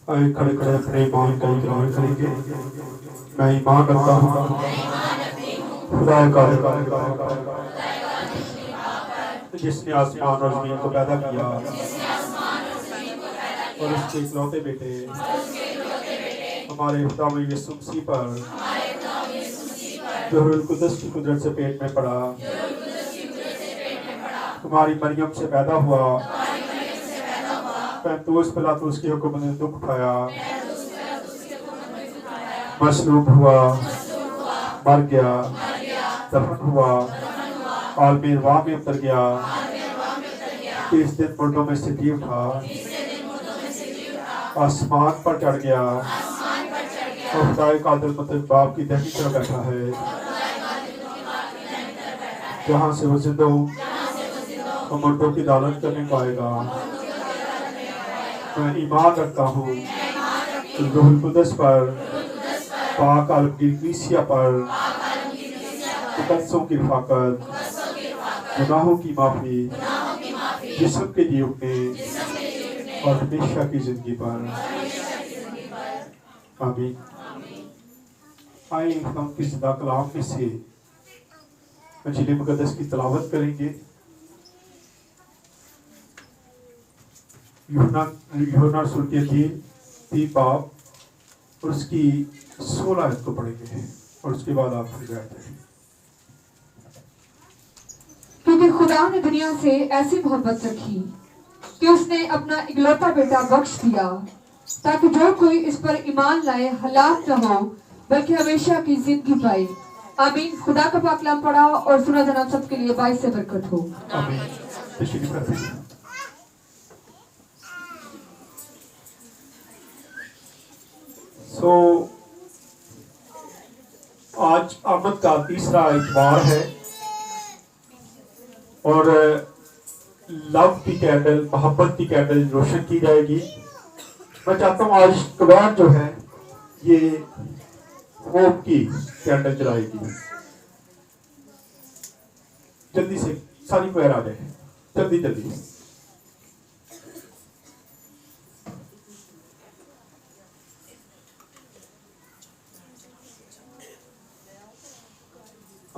आए खड़े खड़े अपने ईमान का इकरार करेंगे। मैं ईमान रखता हूँ खुदा का जिसने आसमान और जमीन को पैदा किया और उसके इकलौते बेटे हमारे खुदा यीशु मसीह पर जो रूह कुद्दस की कुदरत से पेट में पड़ा, हमारी मरियम से पैदा हुआ, पैंतूस पिलातूस की हुक्म ने दुख उठाया, मसलूब हुआ, मर गया, दफन हुआ, आलमी अरवाह में उतर गया, 30 दिन मुर्दों में से जी उठा, आसमान पर चढ़ गया और खुदाए कादिर मतलब बाप की दाहिनी तरफ बैठा है, जहाँ से वो जिंदों और मुर्दों की अदालत करने को आएगा। मैं ईमान रखता हूँ रूह कुद्दस पर, पाक आलमगीर कलीसिया पर, मुकद्दसों की रफ़ाक़त, गुनाहों की माफ़ी, जिस्म के जी उठने और हमेशा की ज़िंदगी पर। आमीन। आइए हम इस ज़िंदा कलाम में से इंजील मुक़द्दस की तिलावत करेंगे। यूहन्ना रसूल की इंजील 3 बाब और उसकी 16 आयत को पढ़ेंगे और उसके बाद आप फिर जाएंगे। क्योंकि खुदा ने दुनिया से ऐसी मोहब्बत रखी कि उसने अपना इकलौता बेटा बख्श दिया, ताकि जो कोई इस पर ईमान लाए हलाक न हो बल्कि हमेशा की जिंदगी पाए। आमीन। खुदा का पाक कलाम पढ़ा और सुना जनाब सबके लिए बाइस से बरकत हो। आमीन। आज आमद का तीसरा इतवार है और लव की कैंडल, मोहब्बत की कैंडल रोशन की जाएगी। मैं चाहता हूँ आज कबार जो है ये होप की कैंडल जलाएगी। जल्दी से सारी पैर आ जाए, जल्दी जल्दी।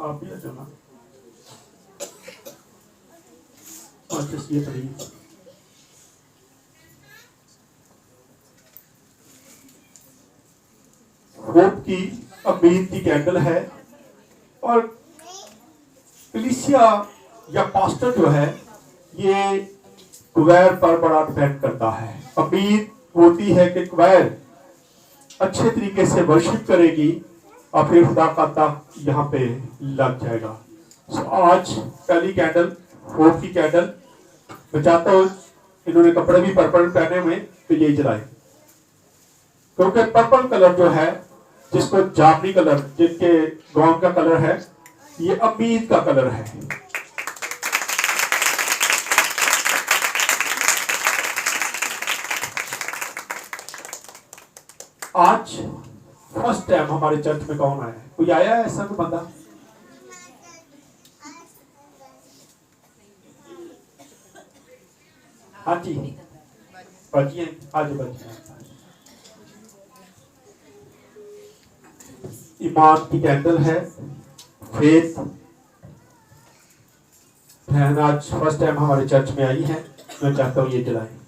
आप भी आ जाना। ये पढ़िए। होप की उम्मीद की कैंडल है और कलीसिया या पास्टर जो है ये क्वायर पर बड़ा डिपेंड करता है। उम्मीद होती है कि क्वायर अच्छे तरीके से वर्शिप करेगी और फिर खुदा का ताक़ यहाँ पे लग जाएगा। आज पहली कैंडल होप की कैंडल, मैं चाहता हूँ इन्होंने कपड़े भी पर्पल पहने हुए तो यही जलाए, क्योंकि पर्पल कलर जो है जिसको जामनी कलर जिनके गाउन का कलर है, ये उम्मीद का कलर है। आज फर्स्ट टाइम हमारे चर्च में कौन आया है? कोई आया है ऐसा कोई बंदा? हाँ जी, बचिए आज बचिए। ईमान की कैंडल है, फेथ बहन आज फर्स्ट टाइम हमारे चर्च में आई है। मैं चाहता हूँ ये जलाएं।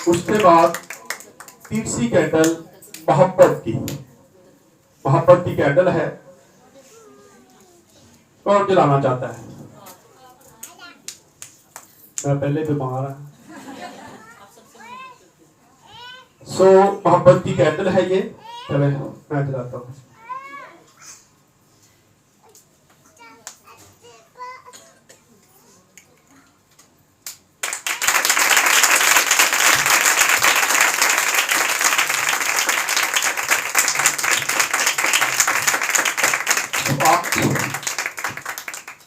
उसके बाद तीसरी कैंडल मोहब्बत की कैंडल है। कौन जलाना चाहता है? मैं पहले बीमार हूं। मोहब्बत की कैंडल है ये। चले मैं जलाता हूँ।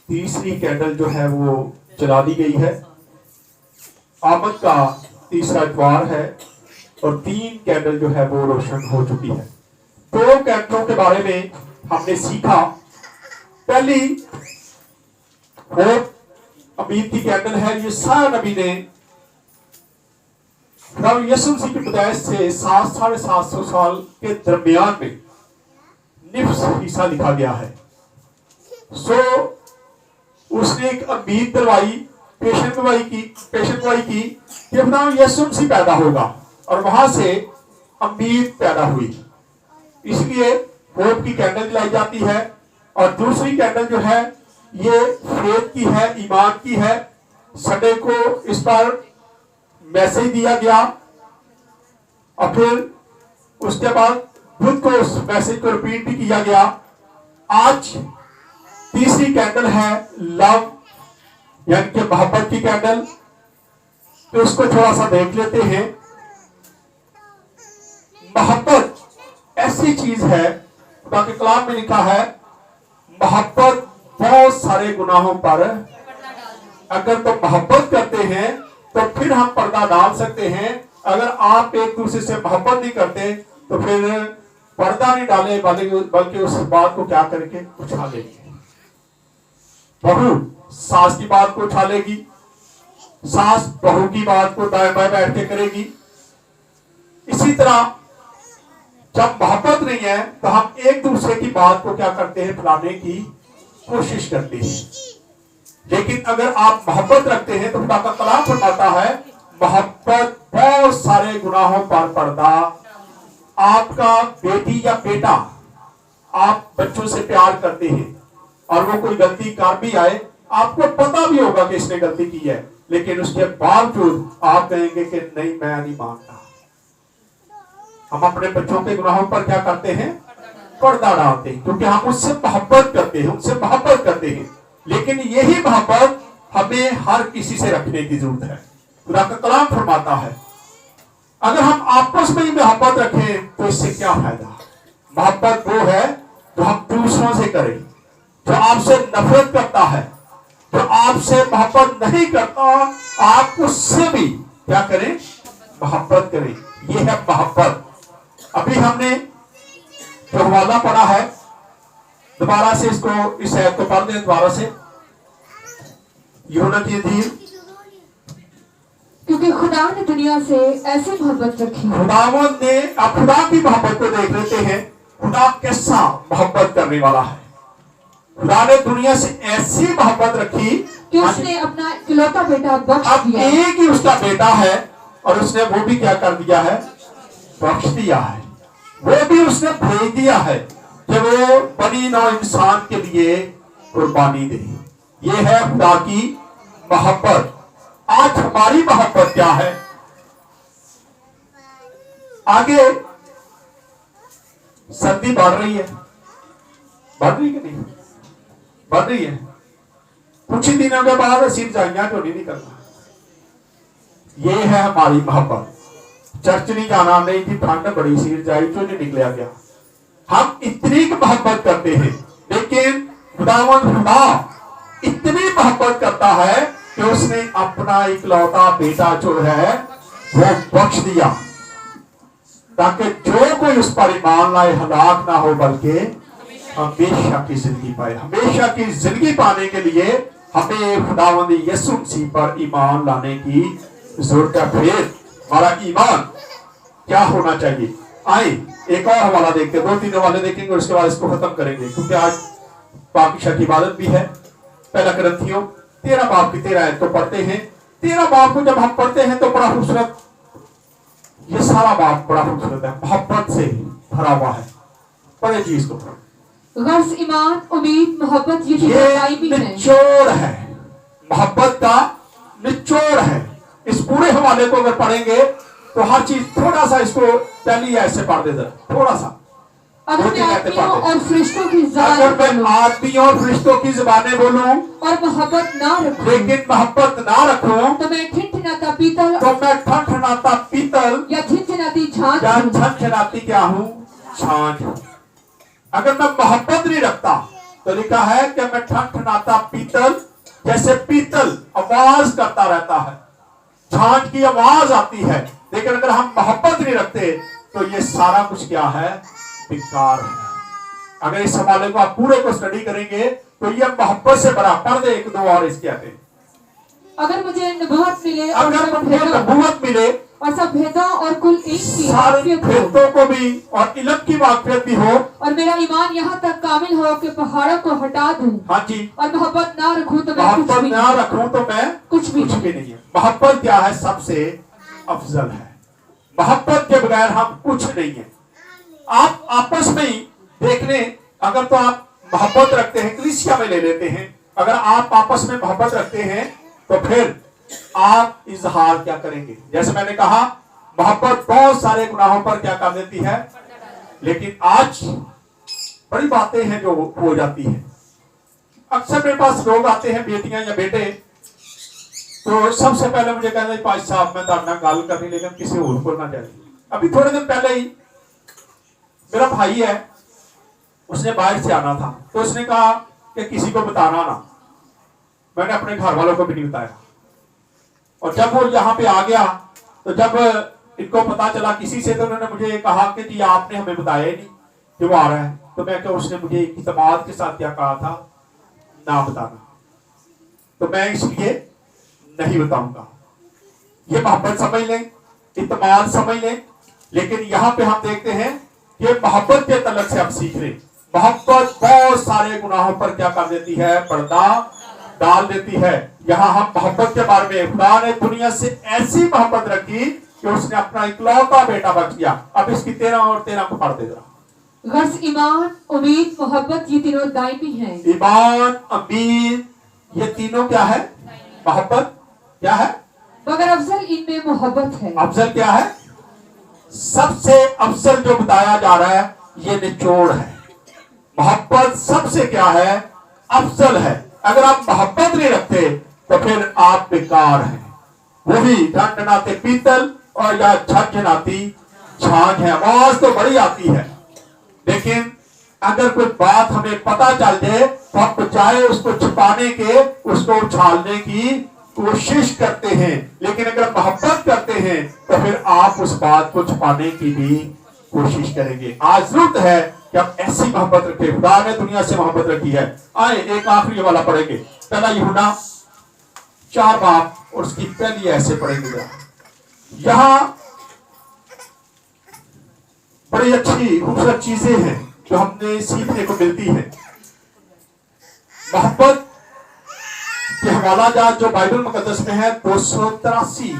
तीसरी कैंडल जो है वो जला दी गई है। आमद का तीसरा द्वार है और 3 कैंडल जो है वो रोशन हो चुकी है। 2 कैंडलों के बारे में हमने सीखा। पहली होप उम्मीद की कैंडल है। ये सारा नबी ने प्रभु यीशु मसीह की पैदाइश से 700-750 साल के दरमियान में निफ्स हिस्सा लिखा गया है। सो उसने एक उम्मीद दिलवाई, पेशन गवाही की कि प्रभु यीशु मसीह पैदा होगा और वहां से उम्मीद पैदा हुई। इसलिए होप की कैंडल जलाई जाती है। और दूसरी कैंडल जो है ये फेथ की है, ईमान की है। संडे को इस पर मैसेज दिया गया और फिर उसके बाद बुध को उस मैसेज को रिपीट भी किया गया। आज तीसरी कैंडल है लव, यानी कि मोहब्बत की कैंडल। तो इसको थोड़ा सा देख लेते हैं। मोहब्बत ऐसी चीज है, खुदा के कलाम में लिखा है, मोहब्बत बहुत सारे गुनाहों पर, अगर तो मोहब्बत करते हैं तो फिर हम पर्दा डाल सकते हैं। अगर आप एक दूसरे से मोहब्बत नहीं करते तो फिर पर्दा नहीं डाले बल्कि उस बात को क्या करके उछालेंगे। बहू सास की बात को उछालेगी, सास बहू की बात को दाएं बाएं बैठ के करेगी। इसी तरह जब मोहब्बत नहीं है तो हम एक दूसरे की बात को क्या करते हैं, फैलाने की कोशिश करते हैं। लेकिन अगर आप मोहब्बत रखते हैं तो खुदा का कलाम फरमाता है, मोहब्बत बहुत सारे गुनाहों पर पर्दा। आपका बेटी या बेटा, आप बच्चों से प्यार करते हैं और वो कोई गलती कर भी आए, आपको पता भी होगा कि इसने गलती की है, लेकिन उसके बावजूद आप कहेंगे कि नहीं, मैं नहीं मानता। हम अपने बच्चों के गुनाहों पर क्या करते हैं, पर्दा डालते हैं, क्योंकि हम उससे मोहब्बत करते हैं, उनसे मोहब्बत करते हैं। लेकिन यही मोहब्बत हमें हर किसी से रखने की जरूरत है। खुदा का कलाम फरमाता है, अगर हम आपस में ही मोहब्बत रखें तो इससे क्या फायदा। मोहब्बत वो है जो हम दूसरों से करें। जो आपसे नफरत करता है, जो आपसे मोहब्बत नहीं करता, आप उससे भी क्या करें, मोहब्बत करें। ये है मोहब्बत। अभी हमने जो हवाला पढ़ा है, दोबारा से इसको, इस आयत को पढ़ दें दोबारा से। यूहन्ना की इंजील, क्योंकि खुदा ने दुनिया से ऐसी मोहब्बत रखी। खुदावंद ने, आप खुदा की मोहब्बत को देख लेते हैं, खुदा कैसा मोहब्बत करने वाला है। खुदा ने दुनिया से ऐसी मोहब्बत रखी कि उसने अपना इकलौता बेटा बख्श अब दिया। एक ही उसका बेटा है और उसने वो भी क्या कर दिया है, बख्श दिया है। वो भी उसने भेज दिया है कि वो बनी नौ इंसान के लिए कुर्बानी दे। ये है खुदा की मोहब्बत। आज हमारी मोहब्बत क्या है? आगे सर्दी बढ़ रही है, बढ़ रही है कि नहीं, बढ़ रही है। कुछ ही दिनों के बाद सिरजाइयां तो नहीं निकलना। ये है हमारी मोहब्बत। चर्च नहीं जाना, नहीं थी ठंड बड़ी, सिरजाई तो नहीं निकला गया। हम इतनी मोहब्बत करते हैं, लेकिन खुदावंद खुदा इतनी मोहब्बत करता है कि उसने अपना इकलौता बेटा जो है वो बख्श दिया, ताकि जो कोई उस पर ईमान लाए हलाक ना हो बल्कि हमेशा की जिंदगी पाए। हमेशा की जिंदगी पाने के लिए हमें खुदावंद यीशु मसीह पर ईमान लाने की जरूरत है। फिर हमारा ईमान क्या होना चाहिए? आए एक और हवाला देखते हैं, 2-3 हवाले देखेंगे और उसके बाद इसको खत्म करेंगे, क्योंकि आज पाकीशा की इबादत भी है। पहला कुरिन्थियों 13 बाब की 13 आयत को पढ़ते हैं। 13 बाब को जब हम पढ़ते हैं तो बड़ा खूबसूरत, ये सारा बाब बड़ा खूबसूरत है, मोहब्बत से भरा हुआ है। पढ़े चीज को, गर्ज ईमान, उम्मीद, मोहब्बत, ये भी है, निचोड़ है, मोहब्बत का निचोड़ है। इस पूरे हवाले को अगर पढ़ेंगे तो हर चीज, थोड़ा सा इसको पहली ऐसे पढ़ दे, थोड़ा सा। अगर मैं आदमियों और फरिश्तों की आदमियों और फरिश्तों की जुबानें बोलूं और मोहब्बत ना रखूं, लेकिन मोहब्बत ना रखूं, तो मैं ठिठनाता पीतल, तो मैं ठनठनाता पीतल या झिनझिनाती झांझ या झनझनाती क्या हूं, छाछ। अगर मैं मोहब्बत नहीं रखता तो लिखा है कि मैं ठनठनाता पीतल, जैसे पीतल आवाज करता रहता है, झांझ की आवाज आती है, लेकिन अगर हम मोहब्बत नहीं रखते तो ये सारा कुछ क्या है, बेकार है। अगर इस हवाले को आप पूरे को स्टडी करेंगे तो ये मोहब्बत से भरा। पढ़ दे एक दो और इसके आते। अगर मुझे नबूवत मिले और अगर सब मुझे भेदों नबूवत मिले, और सब भेदों और कुल इल्म की सारे वाक़फियत हो, भेदों को भी और इल्म की वाक़फियत भी हो, और मेरा ईमान यहाँ तक कामिल हो कि पहाड़ों को हटा दूं, हाँ जी, और मोहब्बत ना रखूं तो मैं कुछ मोहब्बत भी ना रखूं तो मैं कुछ भी नहीं है। मोहब्बत क्या है, सबसे अफजल है। मोहब्बत के बगैर हम कुछ नहीं है। आप आपस में ही देख लें, अगर तो आप मोहब्बत रखते हैं, कलीसिया में ले लेते हैं, अगर आप आपस में मोहब्बत रखते हैं तो फिर आप इजहार क्या करेंगे। जैसे मैंने कहा, मोहब्बत बहुत सारे गुनाहों पर क्या कर देती है, लेकिन आज बड़ी बातें हैं जो हो जाती है। अक्सर मेरे पास लोग आते हैं, बेटियां या बेटे, तो सबसे पहले मुझे कहते हैं, भाई साहब मैं तार गल करनी, लेकिन किसी और को ना चाहिए। अभी थोड़े दिन पहले ही मेरा भाई है, उसने बाहर से आना था, तो उसने कहा कि किसी को बताना ना। मैंने अपने घर वालों को भी नहीं बताया, और जब वो यहाँ पे आ गया तो जब इनको पता चला किसी से, तो उन्होंने मुझे कहा कि जी आपने हमें बताया ही नहीं कि वो आ रहा है। तो मैं क्या, उसने मुझे इत्मीनान के साथ क्या कहा था, ना बताना, तो मैं इसलिए नहीं बताऊंगा। ये मोहब्बत समझ लें, इत्मीनान समझ लें। लेकिन यहाँ पे हम देखते हैं कि मोहब्बत के तलक से हम सीख रहे, मोहब्बत बहुत सारे गुनाहों पर क्या कर देती है, पर्दा डाल देती है। यहाँ हम मोहब्बत के बारे में, खुदा ने दुनिया से ऐसी मोहब्बत रखी कि उसने अपना इकलौता बेटा बख्श दिया। अब इसकी 13 और 13 को पढ़ दे जरा। गर्ज ईमान, उम्मीद, मोहब्बत ये तीनों दायमी हैं। ईमान, उम्मीद, ये तीनों क्या है, मोहब्बत क्या है, मगर अफजल इनमें मोहब्बत है। अफजल क्या है, सबसे अफजल जो बताया जा रहा है ये निचोड़ है। मोहब्बत सबसे क्या है, अफजल है। अगर आप मोहब्बत नहीं रखते तो फिर आप बेकार हैं। वही ठनठनाते पीतल और या झनझनाती झांझ है। आवाज तो बड़ी आती है, लेकिन अगर कोई बात हमें पता चल जाए तो हम बचाए उसको छुपाने के, उसको उछालने की कोशिश करते हैं। लेकिन अगर मोहब्बत करते हैं तो फिर आप उस बात को छुपाने की भी कोशिश करेंगे। आज जरूरत है कि हम ऐसी मोहब्बत रखें। खुदा ने दुनिया से मोहब्बत रखी है। आए एक आखिरी वाला पढ़ेंगे, पहला यूहन्ना 4 बाब और उसकी पहली ऐसे पढ़ेंगे। यहां बड़ी अच्छी खूबसूरत चीजें हैं जो हमने सीखने को मिलती है। मोहब्बत के हवाला जात जो बाइबल मुकद्दस में है, 283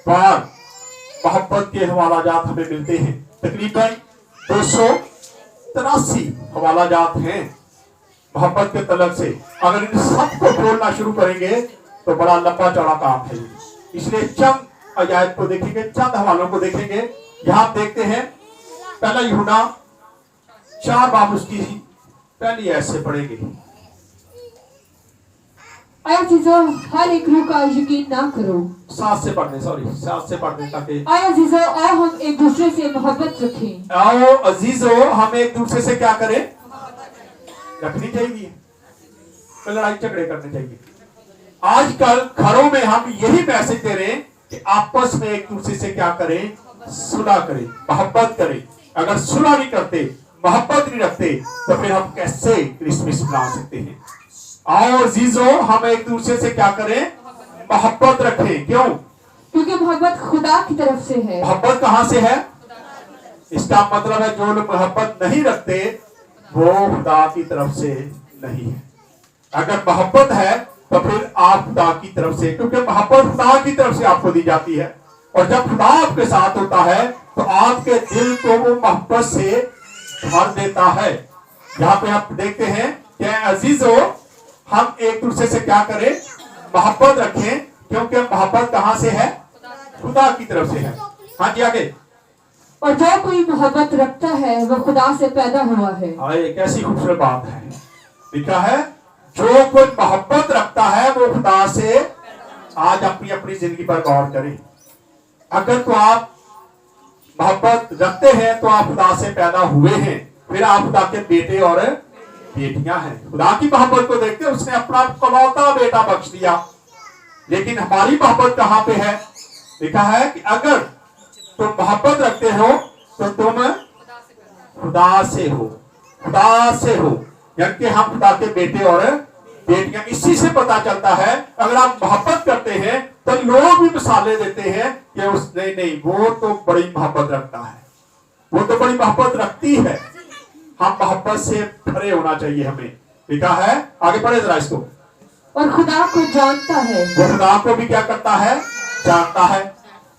बार मोहब्बत के हवाला जात हमें मिलते हैं। तकरीबन 283 हवाला जात हैं मोहब्बत के तलब से। अगर इन सबको बोलना शुरू करेंगे तो बड़ा लंबा चौड़ा काम है। इसलिए चंद आयत को देखेंगे, चंद हवालों को देखेंगे। यहां देखते हैं, पहला यूहन्ना 4 बाब उसकी पहली ऐसे पढ़ेंगे। आया चीजों, हर एक रूह का यकीन ना करो। 7 से पढ़ने, सॉरी 7 से पढ़ने ताकि आया चीजों, आओ हम एक दूसरे से मोहब्बत रखें। आओ अजीजो, हम एक दूसरे से क्या करें, रखनी चाहिए, तो लड़ाई झगड़े करने चाहिए। आजकल घरों में हम यही मैसेज दे रहे हैं कि आपस में एक दूसरे से क्या करें, सुलह करें, मोहब्बत करें। अगर सुलह नहीं करते, मोहब्बत नहीं रखते, तो फिर हम कैसे क्रिसमस मना सकते हैं। आओ अजीजो, हम एक दूसरे से क्या करें, मोहब्बत रखें। क्यों? क्योंकि मोहब्बत खुदा की तरफ से है। मोहब्बत कहां से है? इसका मतलब है जो लोग मोहब्बत नहीं रखते वो खुदा की तरफ से नहीं है। अगर मोहब्बत है तो फिर आप खुदा की तरफ से, क्योंकि मोहब्बत खुदा की तरफ से आपको दी जाती है। और जब खुदा आपके साथ होता है तो आपके दिल को वो मोहब्बत से भर देता है। यहाँ पे आप देखते हैं कि अजीजो, हम एक दूसरे से क्या करें, मोहब्बत रखें, क्योंकि मोहब्बत कहां से है, खुदा की तरफ से है। हाँ जी आगे। और जो कोई मोहब्बत रखता है वो खुदा से पैदा हुआ है। आए, कैसी खूबसूरत बात है। लिखा है जो कोई मोहब्बत रखता है वो खुदा से। आज अपनी अपनी जिंदगी पर गौर करें। अगर तो आप मोहब्बत रखते हैं तो आप खुदा से पैदा हुए हैं, फिर आप खुदा के बेटे और बेटियां हैं। खुदा की मोहब्बत को देखते उसने अपना इकलौता बेटा बख्श दिया। लेकिन हमारी मोहब्बत कहां पे है? लिखा है कि अगर तुम मोहब्बत रखते हो तो तुम खुदा से हो, खुदा से हो, यानी कि हम खुदा के बेटे और बेटियां। इसी से पता चलता है अगर आप मोहब्बत करते हैं तो लोग भी मिसालें देते हैं कि उस नहीं वो तो बड़ी मोहब्बत रखता है, वो तो बड़ी मोहब्बत रखती है। हम मोहब्बत से भरे होना चाहिए हमें। लिखा है, आगे पढ़े जरा इसको। और खुदा को जानता है, वो खुदा को भी क्या करता है? जानता है।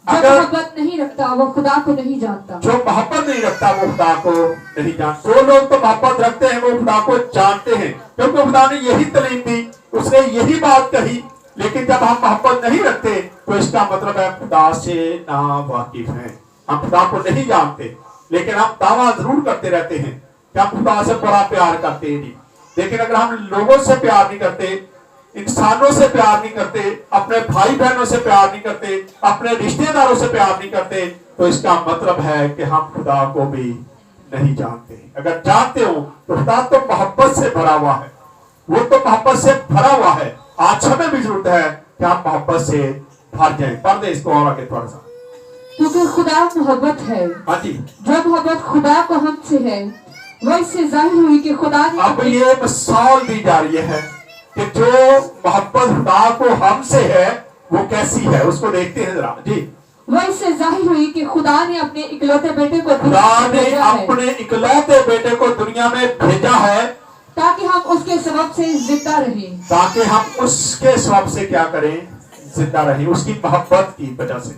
जो अगर मोहब्बत नहीं रखता वो खुदा को नहीं जानता। जो मोहब्बत नहीं रखता वो खुदा को नहीं जानता। जो लोग तो मोहब्बत रखते हैं वो खुदा को जानते हैं, क्योंकि खुदा ने यही तालीम दी, उसने यही बात कही। लेकिन जब हम मोहब्बत नहीं रखते तो इसका मतलब है खुदा से ना वाकिफ हैं, हम खुदा को नहीं जानते। लेकिन हम दावा जरूर करते रहते हैं कि हम खुदा से बड़ा प्यार करते हैं। लेकिन अगर हम लोगों से प्यार नहीं करते, इंसानों से प्यार नहीं करते, अपने भाई बहनों से प्यार नहीं करते, अपने रिश्तेदारों से प्यार नहीं करते, तो इसका मतलब है कि हम खुदा को भी नहीं जानते। अगर जानते हो तो खुदा तो मोहब्बत से भरा हुआ है, वो तो मोहब्बत से भरा हुआ है। आज हमें भी जरूरत है कि हम मोहब्बत से भर जाएं। पढ़ दे इसको और आगे थोड़ा सा। क्योंकि खुदा मोहब्बत है। हाँ जी। जो मोहब्बत खुदा को हमसे है वह इससे जाहिर हुई कि खुदा ने अब ये मिसाल दी जा रही है कि जो मोहब्बत खुदा को हमसे है वो कैसी है, उसको देखते हैं जरा जी। वह इससे जाहिर हुई कि खुदा ने अपने इकलौते बेटे को खुदा ने अपने इकलौते बेटे को दुनिया में भेजा है ताकि हम उसके सबब से जिंदा रहें। ताकि हम उसके सबब से क्या करें? जिंदा रहें, उसकी मोहब्बत की वजह से।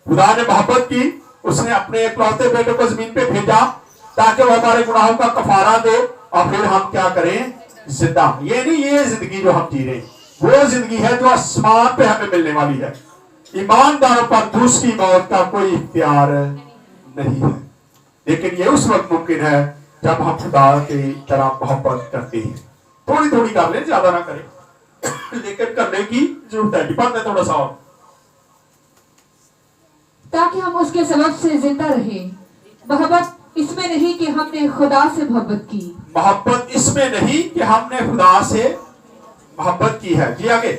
खुदा ने मोहब्बत की, उसने अपने इकलौते बेटे को जमीन पे भेजा ताकि वो हमारे गुनाहों का कफारा दे और फिर हम क्या करें? जिंदा। ये नहीं ये जिंदगी जो हम जी रहे हैं वो जिंदगी है जो आसमान पे हमें मिलने वाली है। ईमानदारों पर दूसरी मौत का कोई इख्तियार नहीं है। लेकिन ये उस वक्त मुमकिन है जब हम खुदा की तरह मोहब्बत करते हैं। थोड़ी थोड़ी कर लें, ज्यादा ना करें, लेकिन करने की जरूरत है। पढ़ते हैं थोड़ा सा और। ताकि हम उसके सबब से जिंदा रहें। मोहब्बत इसमें नहीं कि हमने खुदा से मोहब्बत की, मोहब्बत इसमें नहीं कि हमने खुदा से मोहब्बत की है जी, आगे।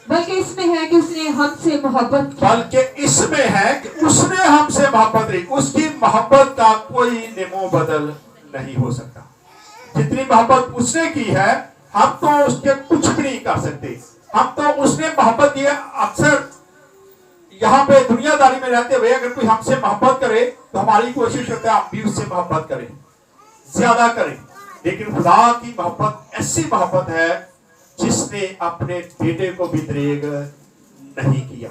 बल्कि इसमें है कि उसने हमसे मोहब्बत की। बल्कि इसमें है कि उसने हमसे मोहब्बत की। उसकी मोहब्बत का कोई नेमो बदल नहीं हो सकता। जितनी मोहब्बत उसने की है हम तो उसके कुछ भी नहीं कर सकते। हम तो उसने मोहब्बत की है। अक्सर यहाँ पे दुनियादारी में रहते हुए अगर कोई हमसे मोहब्बत करे तो हमारी कोशिश होती है हम भी उससे मोहब्बत करें, ज्यादा करें। लेकिन खुदा की मोहब्बत ऐसी मोहब्बत है जिसने अपने बेटे को भी दरेग नहीं किया।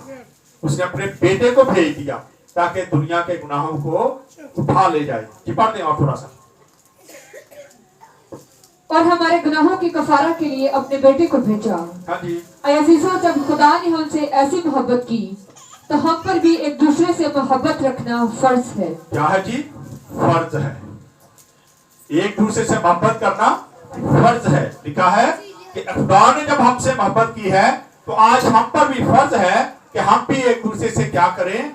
उसने अपने बेटे को भेज दिया ताकि दुनिया के गुनाहों को उठा ले जाए। पढ़ते हैं और थोड़ा सा। और हमारे गुनाहों के कफारा के लिए अपने बेटे को भेजा। हाँ जी। अजीजों, जब खुदा ने हमसे ऐसी मोहब्बत की तो हम पर भी एक दूसरे से मोहब्बत रखना फर्ज है। क्या है जी? फर्ज है। एक दूसरे से मोहब्बत करना फर्ज है। लिखा है कि खुदा ने जब हमसे मोहब्बत की है तो आज हम पर भी फर्ज है कि हम भी एक दूसरे से क्या करें?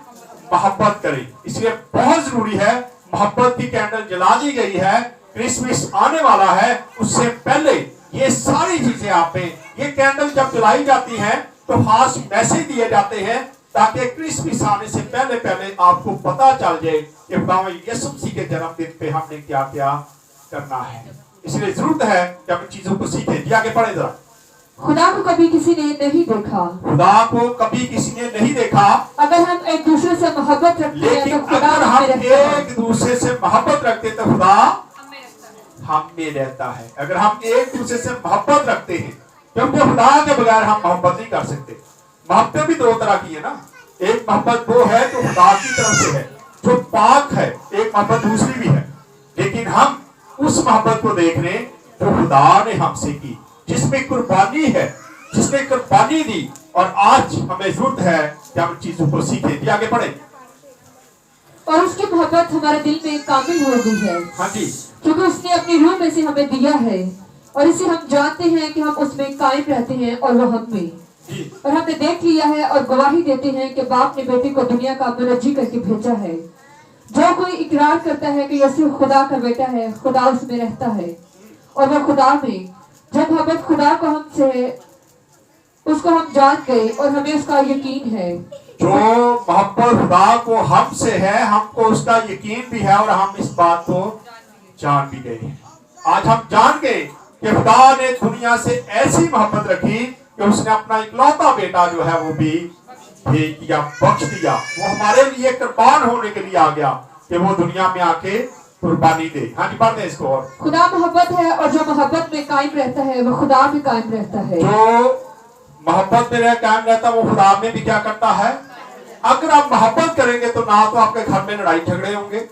मोहब्बत करें। इसलिए बहुत जरूरी है, मोहब्बत की कैंडल जला दी गई है। क्रिसमस आने वाला है, उससे पहले ये सारी चीजें आप में, ये कैंडल जब जलाई जाती हैं तो खास मैसेज दिए जाते हैं ताकि क्रिसमस आने से पहले पहले आपको पता चल जाए कि खुदा यीशु मसीह के जन्मदिन पे हमने क्या क्या करना है। इसलिए जरूरत है कि हम चीजों को सीखें। जी आगे पढ़े जरा। खुदा को कभी किसी ने नहीं देखा। खुदा को कभी किसी ने नहीं देखा। अगर हम एक दूसरे से मोहब्बत रखते हैं लेकिन तो खुदा अगर हम हम में रहता है। एक दूसरे से मोहब्बत रखते तो खुदा हम में रहता है। अगर हम एक दूसरे से मोहब्बत रखते हैं, क्योंकि खुदा के बगैर हम मोहब्बत नहीं कर सकते। मोहब्बतें भी दो तरह की है ना। एक मोहब्बत वो है जो खुदा की तरफ से है, जो पाक है। एक मोहब्बत दूसरी भी है। लेकिन हम उस मोहब्बत को देख रहे हैं जो खुदा ने हमसे की, जिसमें कुर्बानी है, जिसने कुर्बानी दी। और आज हमें जरूरत है कि हम चीजों को सीखें। जी आगे पढ़े। और उसकी मोहब्बत हमारे दिल में कामिल हो गई है। हाँ जी। क्योंकि उसने अपनी रूह में से हमें दिया है और इसे हम जानते हैं कि हम उसमें कायम रहते हैं और वो हम में। और हमने देख लिया है और गवाही देते हैं कि बाप ने बेटे को दुनिया का मुनज्जी करके भेजा है। जो कोई इकरार करता है कि यीशु खुदा का बेटा है, खुदा उसमें रहता है और वो खुदा में। जब मोहब्बत खुदा को हमसे है, उसको हम जान गए और हमें उसका यकीन है। जो मोहब्बत खुदा को हमसे है, हमको उसका यकीन भी है और हम इस बात को जान भी गए। आज हम जान गए कि खुदा ने दुनिया से ऐसी मोहब्बत रखी कि उसने अपना इकलौता बेटा जो है वो भी भेज दिया, बख्श दिया। वो हमारे लिए कुर्बान होने के लिए आ गया कि वो दुनिया में आके कुर्बानी दे। हाँ जी, पढ़ दें इसको। और खुदा मोहब्बत है और जो मोहब्बत में कायम रहता है वो खुदा में कायम रहता है। जो मोहब्बत में रह कायम रहता है वो खुदा में भी क्या करता है। अगर आप मोहब्बत करेंगे तो ना तो आपके घर में लड़ाई झगड़े होंगे,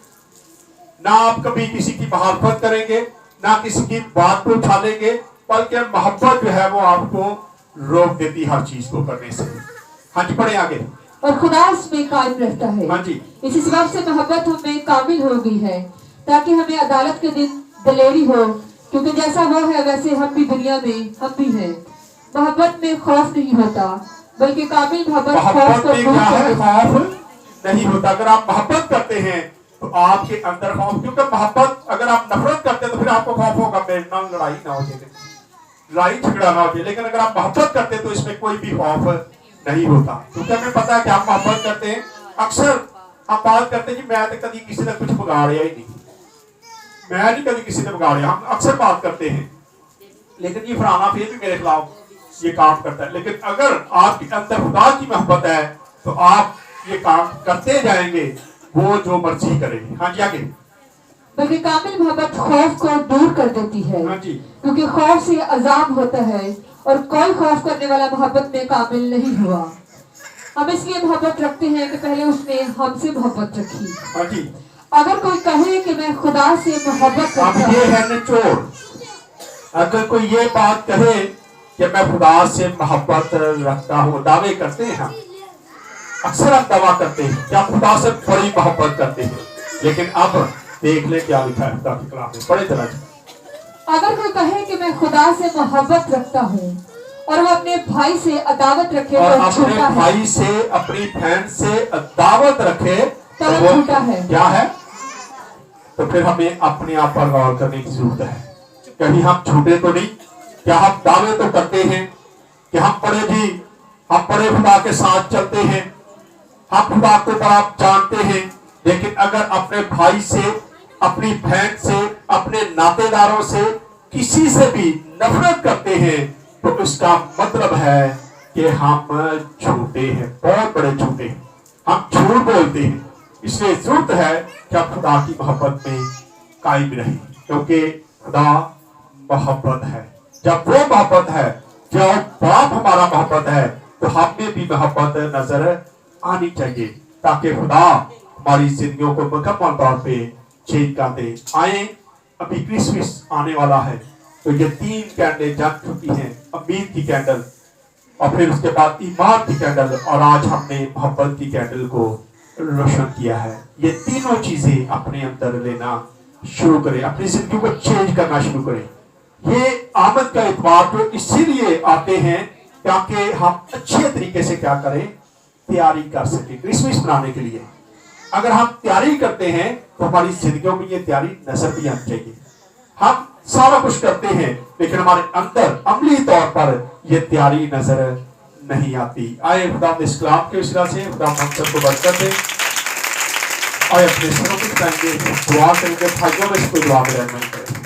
ना आप कभी किसी की मुखालफत करेंगे, ना किसी की बात को उछालेंगे, बल्कि मोहब्बत जो है वो आपको रोक देती हर चीज को करने से। हाँ जी, पढ़े आगे। और खुदा उसमें कायम रहता है। हाँ जी। इसी सबब से मोहब्बत हमें कामिल हो गई है, ताकि हमें अदालत के दिन दलेरी हो, क्योंकि जैसा वो है वैसे हम भी दुनिया में हम भी हैं। मोहब्बत में खौफ नहीं होता, बल्कि कामिल मोहब्बत खौफ मोहब्बत को में दूर क्या कर है, देती है। खौफ नहीं होता। अगर आप मोहब्बत करते हैं तो आपके अंदर खौफ, क्योंकि मोहब्बत अगर आप नफरत करते हैं तो फिर आपको खौफ होगा मेरे नाम लड़ाई ना हो जाए, लड़ाई झगड़ा ना हो जाए। लेकिन अगर आप मोहब्बत करते हैं तो इसमें कोई भी खौफ नहीं होता, क्योंकि हमें पता है कि आप मोहब्बत करते हैं। अक्सर हम बात करते हैं कि मैं तो कभी किसी ने कुछ बिगाड़िया ही नहीं, मैं नहीं कभी किसी ने बिगाड़िया, हम अक्सर बात करते हैं। लेकिन ये फलाना फिर भी मेरे खिलाफ ये काम करता है। लेकिन अगर आपके अंदर खुदा की मोहब्बत है तो आप ये काम करते जाएंगे, वो जो मर्जी करेगी। हाँ जी, आगे। बल्कि कामिल मोहब्बत खौफ को दूर कर देती है, हाँ जी। क्योंकि खौफ से अजाब होता है और कोई खौफ करने वाला मोहब्बत में कामिल नहीं हुआ। हम इसलिए मोहब्बत रखते हैं कि पहले उसने हमसे मोहब्बत रखी। हाँ जी। अगर कोई कहे कि मैं खुदा से मोहब्बत अब करता ये हूं, है निचोड़। अगर कोई ये बात कहे कि मैं खुदा से मोहब्बत रखता हूँ, दावे करते हैं हम, अक्सर हम दावा करते हैं कि हम खुदा से बड़ी मोहब्बत करते हैं। लेकिन अब देख ले क्या लिखा है खुदा के कलाम में, पढ़े जरा। अगर कोई कहे कि मैं खुदा से मोहब्बत रखता हूँ और वो अपने भाई से अदावत रखे और तो अपने झूठा है। भाई से, अपनी बहन से अदावत रखे तो तो वो झूठा है। क्या है। तो फिर हमें अपने आप पर गौर करने की जरूरत है, कहीं हम झूठे तो नहीं। क्या हम दावे तो करते हैं कि हम बड़े खुदा के साथ चलते हैं, हम खुदा को बड़ा जानते हैं, लेकिन अगर अपने भाई से, अपनी बहन से, अपने नातेदारों से, किसी से भी नफरत करते हैं तो इसका मतलब है कि हम झूठे हैं, बहुत बड़े झूठे हैं, हम झूठ बोलते हैं। इसलिए जरूरत है कि हम खुदा की मोहब्बत में कायम रहें, क्योंकि खुदा मोहब्बत है। जब वो मोहब्बत है, जब बाप हमारा मोहब्बत है, तो हमें भी मोहब्बत नजर आनी चाहिए, ताकि खुदा हमारी जिंदगियों को मुकम्मल तौर पे चेंज कर दे। आए, अभी क्रिसमस आने वाला है, तो ये 3 कैंडल जल चुकी हैं, उम्मीद की कैंडल, और फिर उसके बाद ईमान की कैंडल, और आज हमने मोहब्बत की कैंडल को रोशन किया है। ये तीनों चीजें अपने अंदर लेना शुरू करें, अपनी जिंदगी को चेंज करना शुरू करें। ये आमद का इतवार तो इसीलिए आते हैं ताकि हम अच्छे तरीके से क्या करें, तैयारी कर सके क्रिसमस मनाने के लिए। अगर हम तैयारी करते हैं तो हमारी जिंदगियों में ये तैयारी नजर भी आनी चाहिए। हम सारा कुछ करते हैं लेकिन हमारे अंदर अमली तौर पर यह तैयारी नजर नहीं आती। आए खुदा इस कलाम के वसीला से खुदा हम सबको बरकत दे। आए अपने सरों को उठाएंगे, दुआ करेंगे, भाइयों में इसको दुआ में रहना करें।